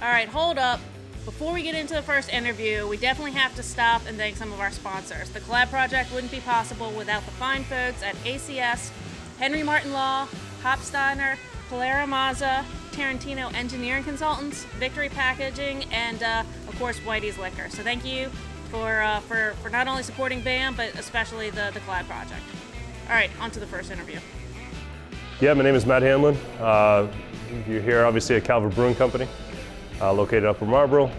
All right, hold up. Before we get into the first interview, we definitely have to stop and thank some of our sponsors. The Collab project wouldn't be possible without the fine folks at ACS, Henry Martin Law, Hopsteiner, Polera Mazza, Tarantino Engineering Consultants, Victory Packaging, and of course Whitey's Liquor. So thank you for not only supporting BAM, but especially the Collab project. All right, on to the first interview. Yeah, my name is Matt Hanlon. You're here obviously at Calvert Brewing Company, located up in Marlboro.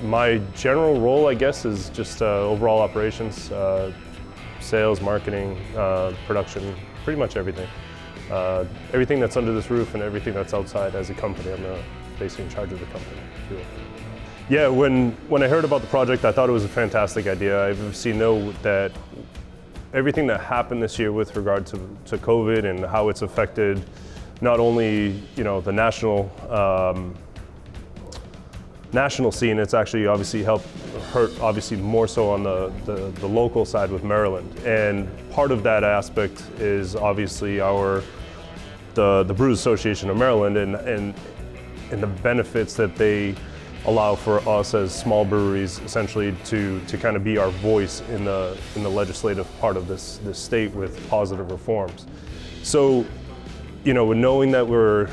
My general role, I guess, is just overall operations, sales, marketing, production, pretty much everything. Everything that's under this roof and everything that's outside as a company, I'm basically in charge of the company. Yeah, when I heard about the project, I thought it was a fantastic idea. I obviously know that everything that happened this year with regard to COVID and how it's affected not only the national scene, it's actually obviously hurt obviously more so on the local side with Maryland. And part of that aspect is obviously the Brewers Association of Maryland and the benefits that they allow for us as small breweries essentially to kind of be our voice in the legislative part of this state with positive reforms. So, knowing that we're,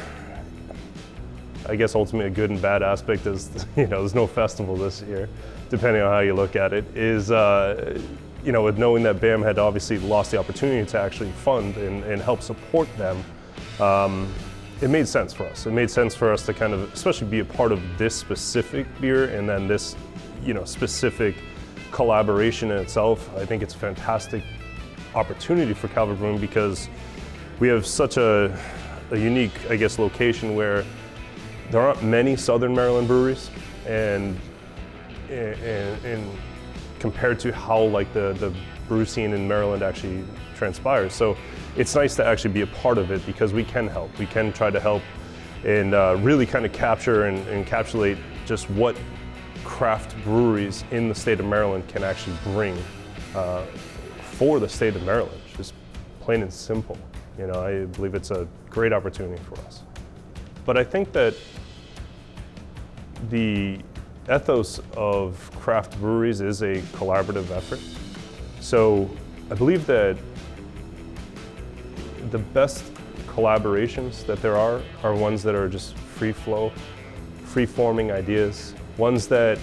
I guess ultimately a good and bad aspect is, there's no festival this year, depending on how you look at it, is, with knowing that BAM had obviously lost the opportunity to actually fund and help support them, it made sense for us. It made sense for us to kind of, especially be a part of this specific beer and then this, specific collaboration in itself. I think it's a fantastic opportunity for Calvert Brewing because we have such a unique, I guess, location where there aren't many Southern Maryland breweries, and compared to how like the brew scene in Maryland actually transpires. So it's nice to actually be a part of it because we can help. We can try to help and really kind of capture and encapsulate just what craft breweries in the state of Maryland can actually bring for the state of Maryland, just plain and simple. I believe it's a great opportunity for us. But I think that the ethos of craft breweries is a collaborative effort. So I believe that the best collaborations that there are ones that are just free flow, free forming ideas, ones that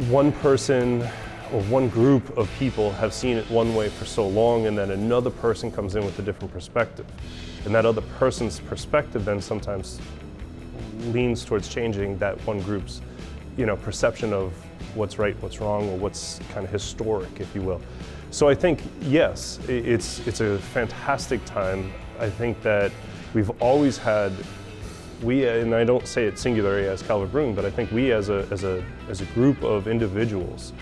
one person or one group of people have seen it one way for so long, and then another person comes in with a different perspective. And that other person's perspective then sometimes leans towards changing that one group's, perception of what's right, what's wrong, or what's kind of historic, if you will. So I think, yes, it's a fantastic time. I think that we've always had, and I don't say it singularly as Calvert Brewing, but I think we as a group of individuals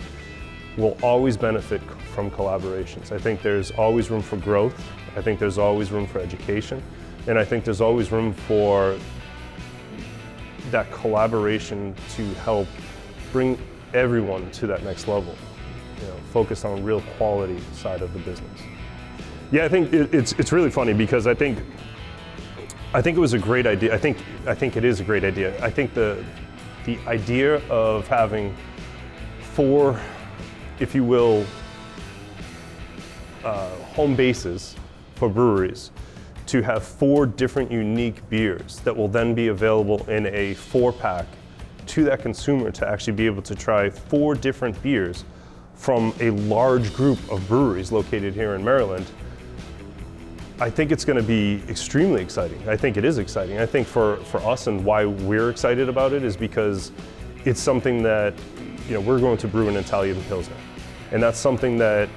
will always benefit from collaborations. I think there's always room for growth. I think there's always room for education. And I think there's always room for that collaboration to help bring everyone to that next level, focus on real quality side of the business. Yeah, I think it's really funny because I think it was a great idea. I think it is a great idea. I think the idea of having 4, if you will, home bases for breweries, to have 4 different unique beers that will then be available in a 4-pack to that consumer to actually be able to try 4 different beers from a large group of breweries located here in Maryland. I think it's going to be extremely exciting. I think it is exciting. I think for us and why we're excited about it is because it's something that, we're going to brew an Italian Pilsner. And that's something that,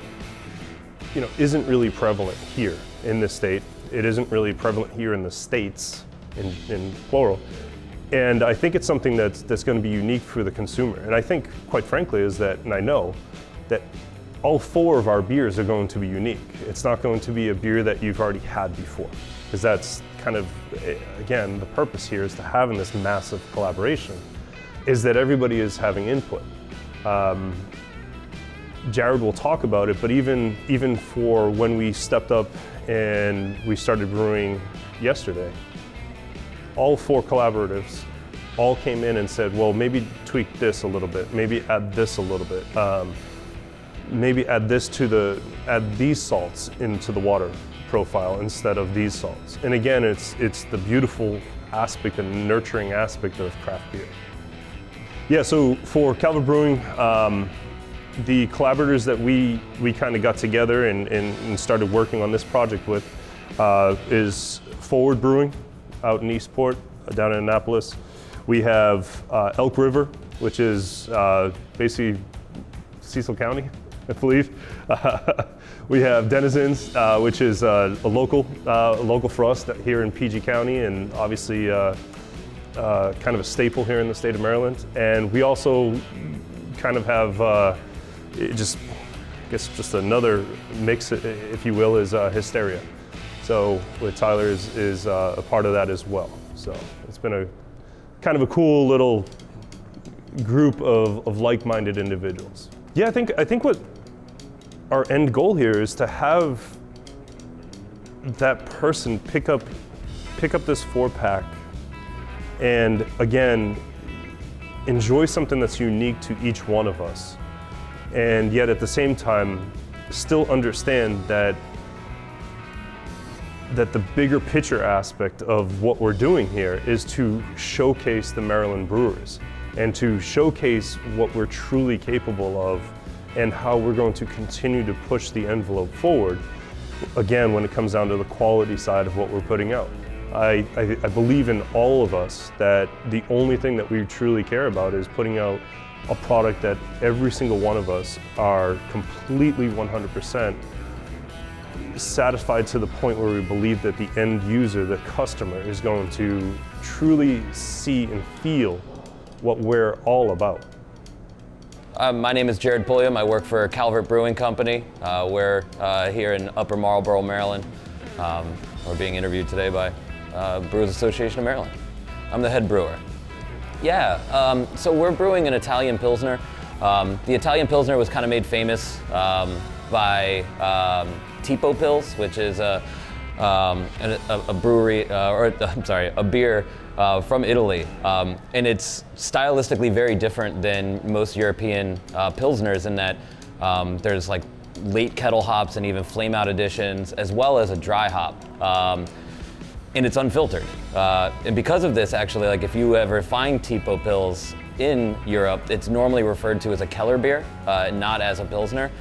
isn't really prevalent here in this state. It isn't really prevalent here in the States, in plural. And I think it's something that's going to be unique for the consumer. And I think, quite frankly, and I know that all 4 of our beers are going to be unique. It's not going to be a beer that you've already had before, because that's kind of, again, the purpose here is to having this massive collaboration, is that everybody is having input. Jared will talk about it, but even for when we stepped up and we started brewing yesterday, all 4 collaboratives all came in and said, well, maybe tweak this a little bit, maybe add this a little bit, maybe add these salts into the water profile instead of these salts. And again, it's the beautiful aspect and nurturing aspect of craft beer. Yeah, so for Calvert Brewing, the collaborators that we kind of got together and started working on this project with is Forward Brewing out in Eastport, down in Annapolis. We have Elk River, which is basically Cecil County, I believe. We have Denizens, which is a local for us here in PG County, and obviously kind of a staple here in the state of Maryland. And we also kind of have just another mix, if you will, is Hysteria. So with Tyler is a part of that as well. So it's been a kind of a cool little group of like-minded individuals. Yeah, I think what our end goal here is to have that person pick up this 4-pack and again enjoy something that's unique to each one of us, and yet at the same time still understand that the bigger picture aspect of what we're doing here is to showcase the Maryland brewers and to showcase what we're truly capable of and how we're going to continue to push the envelope forward, again, when it comes down to the quality side of what we're putting out. I believe in all of us that the only thing that we truly care about is putting out a product that every single one of us are completely 100% satisfied to the point where we believe that the end user, the customer, is going to truly see and feel what we're all about. My name is Jared Pulliam. I work for Calvert Brewing Company. We're here in Upper Marlboro, Maryland. We're being interviewed today by Brewers Association of Maryland. I'm the head brewer. Yeah, so we're brewing an Italian Pilsner. The Italian Pilsner was kind of made famous by Tipo Pils, which is a brewery, a beer from Italy. And it's stylistically very different than most European Pilsners in that there's like late kettle hops and even flame out additions, as well as a dry hop. And it's unfiltered. And because of this, actually, like if you ever find Tipo Pils in Europe, it's normally referred to as a Keller beer, not as a Pilsner.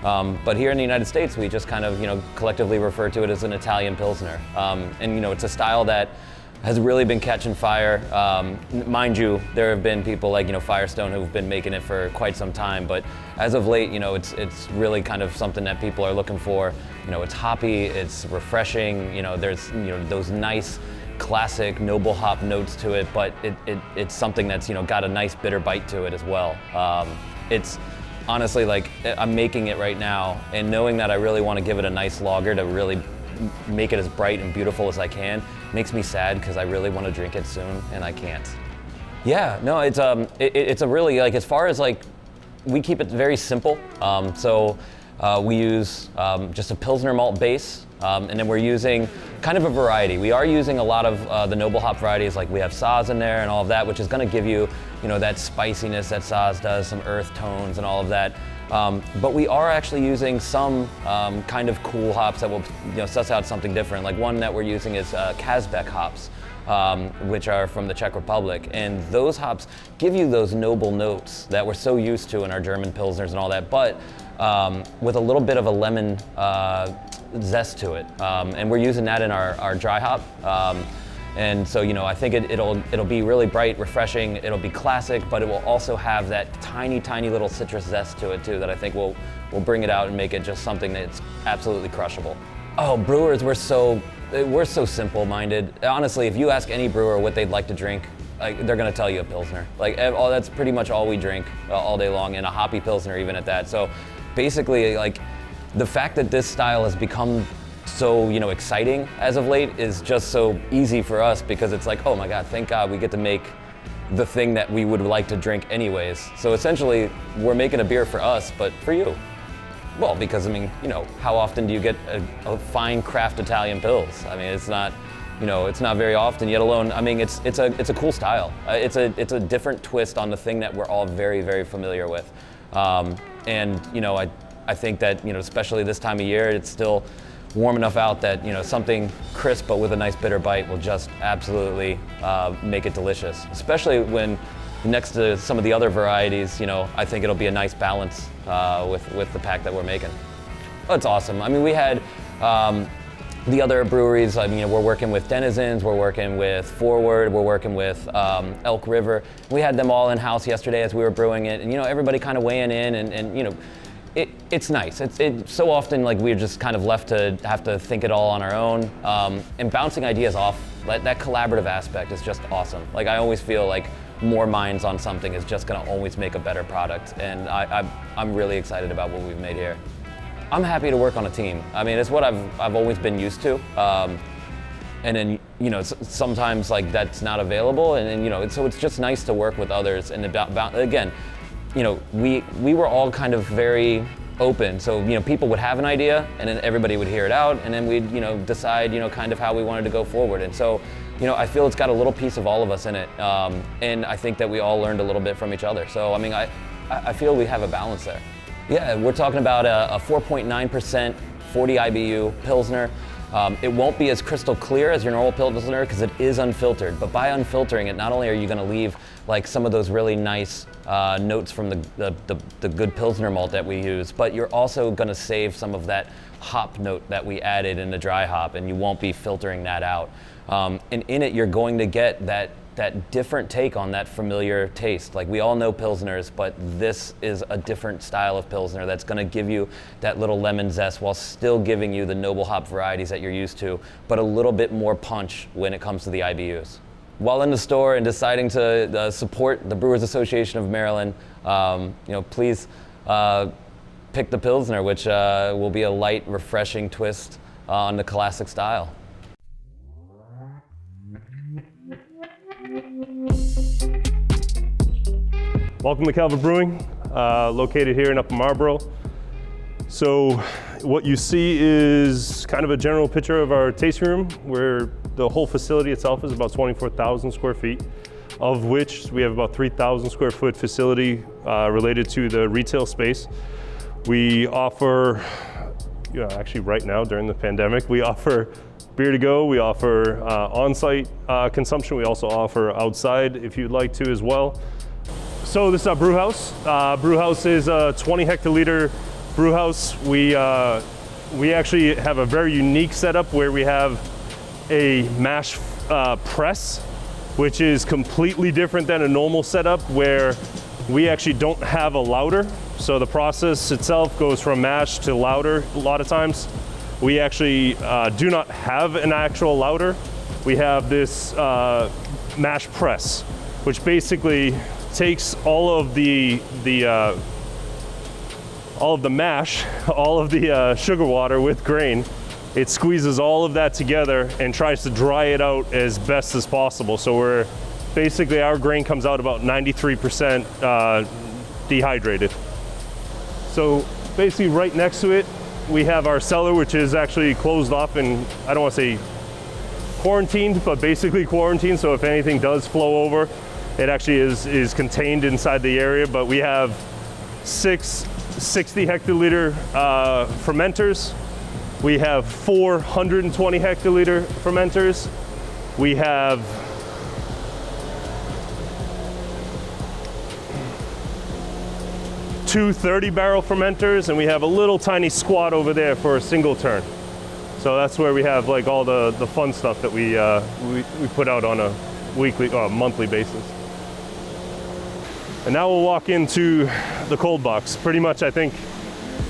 But here in the United States, we just kind of, collectively refer to it as an Italian Pilsner. And, it's a style that has really been catching fire. Mind you, there have been people like, Firestone who've been making it for quite some time, but as of late, it's really kind of something that people are looking for. It's hoppy, it's refreshing, there's, those nice classic noble hop notes to it, but it's something that's, got a nice bitter bite to it as well. It's honestly, like, I'm making it right now, and knowing that I really want to give it a nice lager to really make it as bright and beautiful as I can makes me sad because I really want to drink it soon and I can't. Yeah, no, it's a really, like, as far as like, we keep it very simple. So we use just a Pilsner malt base, and then we're using kind of a variety. We are using a lot of the noble hop varieties, like we have Saaz in there and all of that, which is going to give you, that spiciness that Saaz does, some earth tones and all of that. But we are actually using some kind of cool hops that will, suss out something different. Like one that we're using is Kazbek hops, which are from the Czech Republic. And those hops give you those noble notes that we're so used to in our German Pilsners and all that, but with a little bit of a lemon zest to it. And we're using that in our dry hop. And so, I think it'll be really bright, refreshing, it'll be classic, but it will also have that tiny, tiny little citrus zest to it too that I think will bring it out and make it just something that's absolutely crushable. Oh, brewers, we're so simple-minded. Honestly, if you ask any brewer what they'd like to drink, like, they're gonna tell you a Pilsner. Like, that's pretty much all we drink all day long, and a hoppy Pilsner even at that. So basically, like, the fact that this style has become so, exciting as of late is just so easy for us, because it's like, oh my God, thank God we get to make the thing that we would like to drink anyways. So essentially, we're making a beer for us, but for you. Well, because how often do you get a fine craft Italian Pils? I mean, it's not it's not very often, yet alone, I mean, it's a cool style. It's a different twist on the thing that we're all very, very familiar with. And I think that, especially this time of year, it's still warm enough out that, something crisp but with a nice bitter bite will just absolutely make it delicious. Especially when next to some of the other varieties, I think it'll be a nice balance with the pack that we're making. Oh, it's awesome. I mean, we had the other breweries, we're working with Denizens, we're working with Forward, we're working with Elk River. We had them all in-house yesterday as we were brewing it, and everybody kind of weighing in, and it's nice. It's so often like we're just kind of left to have to think it all on our own, and bouncing ideas off, that collaborative aspect is just awesome. Like, I always feel like more minds on something is just gonna always make a better product, and I'm really excited about what we've made here. I'm happy to work on a team. I mean, it's what I've always been used to. And then, sometimes like that's not available, and then, so it's just nice to work with others. And again, we were all kind of very open. So, people would have an idea, and then everybody would hear it out, and then we'd, decide, kind of how we wanted to go forward. And so, I feel it's got a little piece of all of us in it. And I think that we all learned a little bit from each other. So, I mean, I feel we have a balance there. Yeah, we're talking about a 4.9%, 40 IBU Pilsner. It won't be as crystal clear as your normal Pilsner because it is unfiltered. But by unfiltering it, not only are you going to leave like some of those really nice notes from the good Pilsner malt that we use, but you're also going to save some of that hop note that we added in the dry hop, and you won't be filtering that out. And in it, you're going to get that different take on that familiar taste. Like, we all know Pilsners, but this is a different style of Pilsner that's gonna give you that little lemon zest while still giving you the noble hop varieties that you're used to, but a little bit more punch when it comes to the IBUs. While in the store and deciding to support the Brewers Association of Maryland, please pick the Pilsner, which will be a light, refreshing twist on the classic style. Welcome to Calvert Brewing, located here in Upper Marlboro. So what you see is kind of a general picture of our tasting room, where the whole facility itself is about 24,000 square feet, of which we have about 3,000 square foot facility related to the retail space. We offer, actually right now during the pandemic, we offer beer to go, we offer on-site consumption, we also offer outside if you'd like to as well. So this is our brew house. Brew house is a 20 hectoliter brew house. We actually have a very unique setup where we have a mash press, which is completely different than a normal setup where we actually don't have a lauter. So the process itself goes from mash to lauter a lot of times. We actually do not have an actual lauter. We have this mash press, which basically takes all of the mash, all of the sugar water with grain. It squeezes all of that together and tries to dry it out as best as possible. So our grain comes out about 93% dehydrated. So basically right next to it, we have our cellar, which is actually closed off, and I don't want to say quarantined, but basically quarantined. So if anything does flow over, it actually is contained inside the area. But we have 6 60 hectoliter fermenters. We have 4 120 hectoliter fermenters. We have 2 30-barrel fermenters, and we have a little tiny squat over there for a single turn. So that's where we have like all the fun stuff that we put out on a weekly or monthly basis. And now we'll walk into the cold box. Pretty much, I think,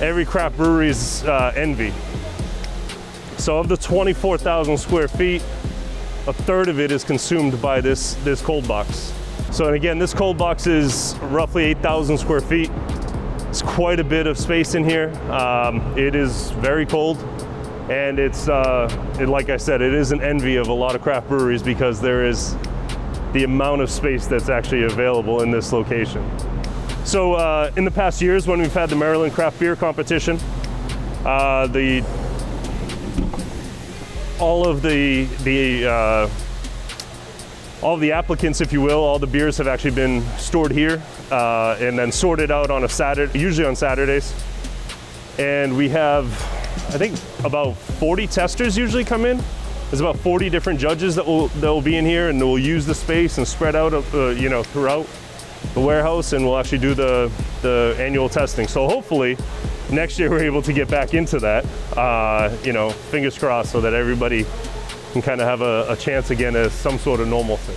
every craft brewery's envy. So of the 24,000 square feet, a third of it is consumed by this cold box. So, and again, this cold box is roughly 8,000 square feet. It's quite a bit of space in here. It is very cold, and like I said, it is an envy of a lot of craft breweries because there is the amount of space that's actually available in this location. So in the past years, when we've had the Maryland Craft Beer Competition, all of the applicants, if you will, all the beers have actually been stored here and then sorted out on a Saturday, usually on Saturdays. And we have, I think, about 40 testers usually come in. There's about 40 different judges that will be in here, and will use the space and spread out, you know, throughout the warehouse, and we'll actually do the annual testing. So hopefully next year we're able to get back into that, you know, fingers crossed, so that everybody can kind of have a chance again as some sort of normalcy.